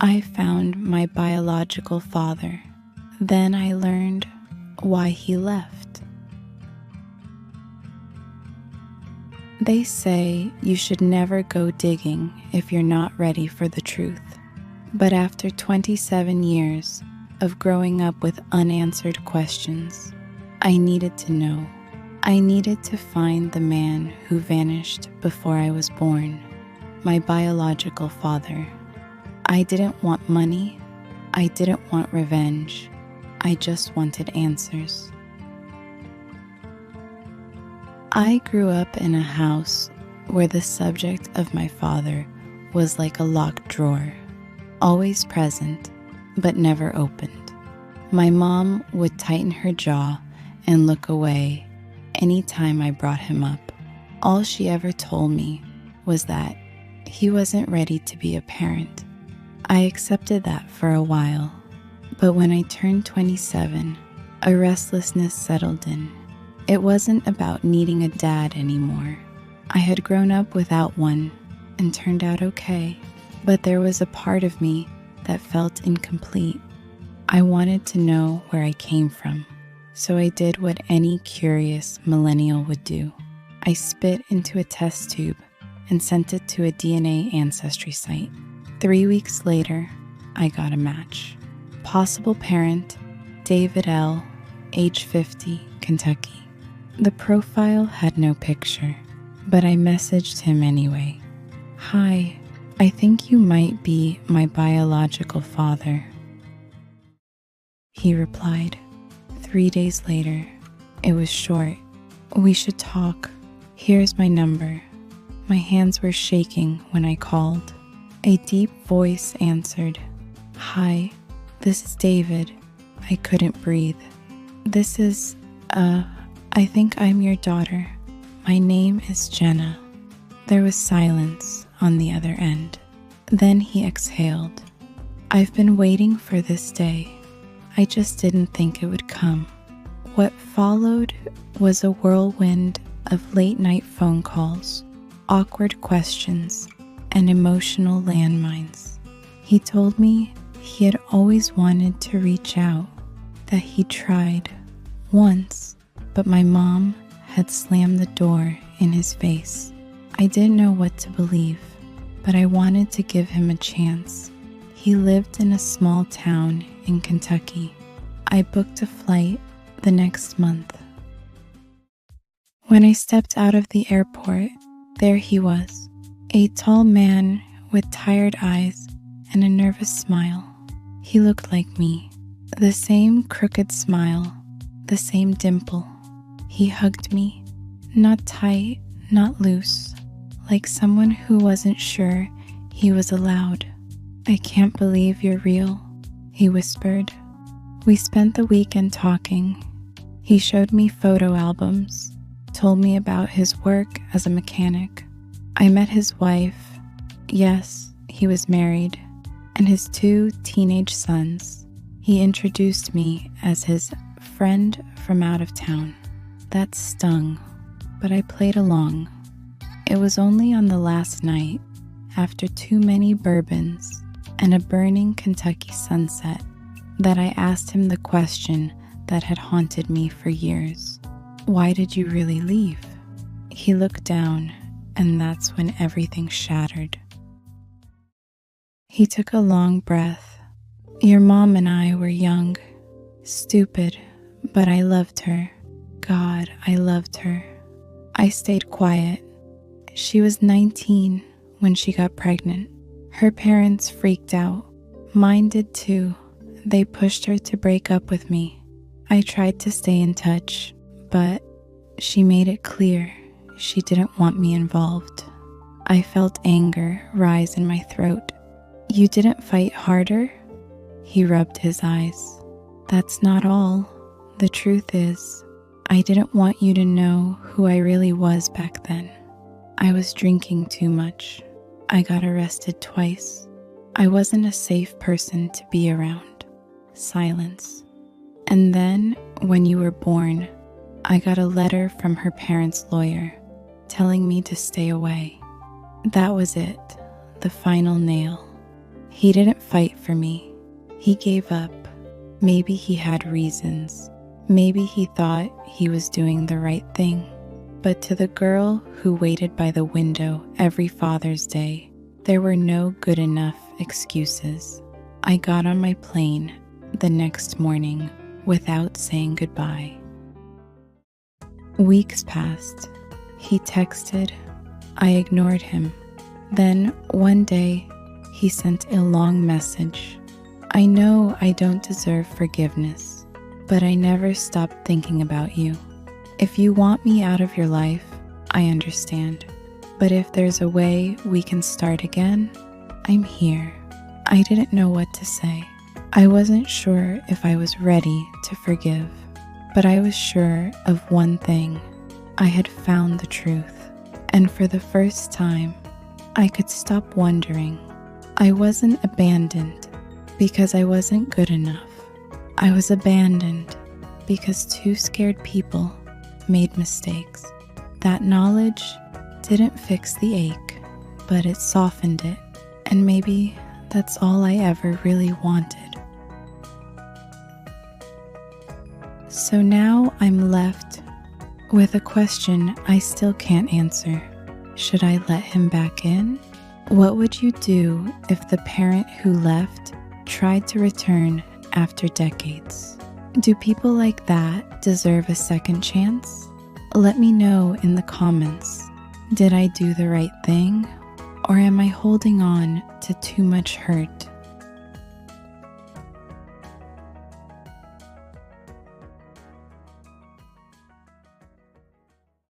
I found my biological father. Then I learned why he left. They say you should never go digging if you're not ready for the truth. But after 27 years of growing up with unanswered questions, I needed to know. I needed to find the man who vanished before I was born, my biological father. I didn't want money. I didn't want revenge. I just wanted answers. I grew up in a house where the subject of my father was like a locked drawer, always present, but never opened. My mom would tighten her jaw and look away anytime I brought him up. All she ever told me was that he wasn't ready to be a parent. I accepted that for a while, but when I turned 27, a restlessness settled in. It wasn't about needing a dad anymore. I had grown up without one and turned out okay, but there was a part of me that felt incomplete. I wanted to know where I came from, so I did what any curious millennial would do. I spit into a test tube and sent it to a DNA ancestry site. 3 weeks later, I got a match. Possible parent, David L., age 50, Kentucky. The profile had no picture, but I messaged him anyway. Hi, I think you might be my biological father. He replied. 3 days later, it was short. We should talk. Here's my number. My hands were shaking when I called. A deep voice answered. Hi, this is David. I couldn't breathe. This is, I think I'm your daughter. My name is Jenna. There was silence on the other end. Then he exhaled. I've been waiting for this day. I just didn't think it would come. What followed was a whirlwind of late-night phone calls, awkward questions, and emotional landmines. He told me he had always wanted to reach out, that he tried once, but my mom had slammed the door in his face. I didn't know what to believe, but I wanted to give him a chance. He lived in a small town in Kentucky. I booked a flight the next month. When I stepped out of the airport, there he was, a tall man with tired eyes and a nervous smile. He looked like me, the same crooked smile, the same dimple. He hugged me, not tight, not loose, like someone who wasn't sure he was allowed. I can't believe you're real, he whispered. We spent the weekend talking. He showed me photo albums, told me about his work as a mechanic. I met his wife. Yes, he was married, and his 2 teenage sons. He introduced me as his friend from out of town. That stung, but I played along. It was only on the last night, after too many bourbons and a burning Kentucky sunset, that I asked him the question that had haunted me for years. Why did you really leave? He looked down, and that's when everything shattered. He took a long breath. Your mom and I were young, stupid, but I loved her. God, I loved her. I stayed quiet. She was 19 when she got pregnant. Her parents freaked out. Mine did too. They pushed her to break up with me. I tried to stay in touch, but she made it clear she didn't want me involved. I felt anger rise in my throat. You didn't fight harder? He rubbed his eyes. That's not all. The truth is, I didn't want you to know who I really was back then. I was drinking too much. I got arrested twice. I wasn't a safe person to be around. Silence. And then, when you were born, I got a letter from her parents' lawyer telling me to stay away. That was it, the final nail. He didn't fight for me. He gave up. Maybe he had reasons. Maybe he thought he was doing the right thing. But to the girl who waited by the window every Father's Day, there were no good enough excuses. I got on my plane the next morning without saying goodbye. Weeks passed. He texted. I ignored him. Then one day, he sent a long message. I know I don't deserve forgiveness, but I never stopped thinking about you. If you want me out of your life, I understand. But if there's a way we can start again, I'm here. I didn't know what to say. I wasn't sure if I was ready to forgive, but I was sure of one thing. I had found the truth, and for the first time, I could stop wondering. I wasn't abandoned because I wasn't good enough. I was abandoned because two scared people made mistakes. That knowledge didn't fix the ache, but it softened it, and maybe that's all I ever really wanted. So now I'm left with a question I still can't answer. Should I let him back in? What would you do if the parent who left tried to return after decades? Do people like that deserve a second chance? Let me know in the comments. Did I do the right thing? Or am I holding on to too much hurt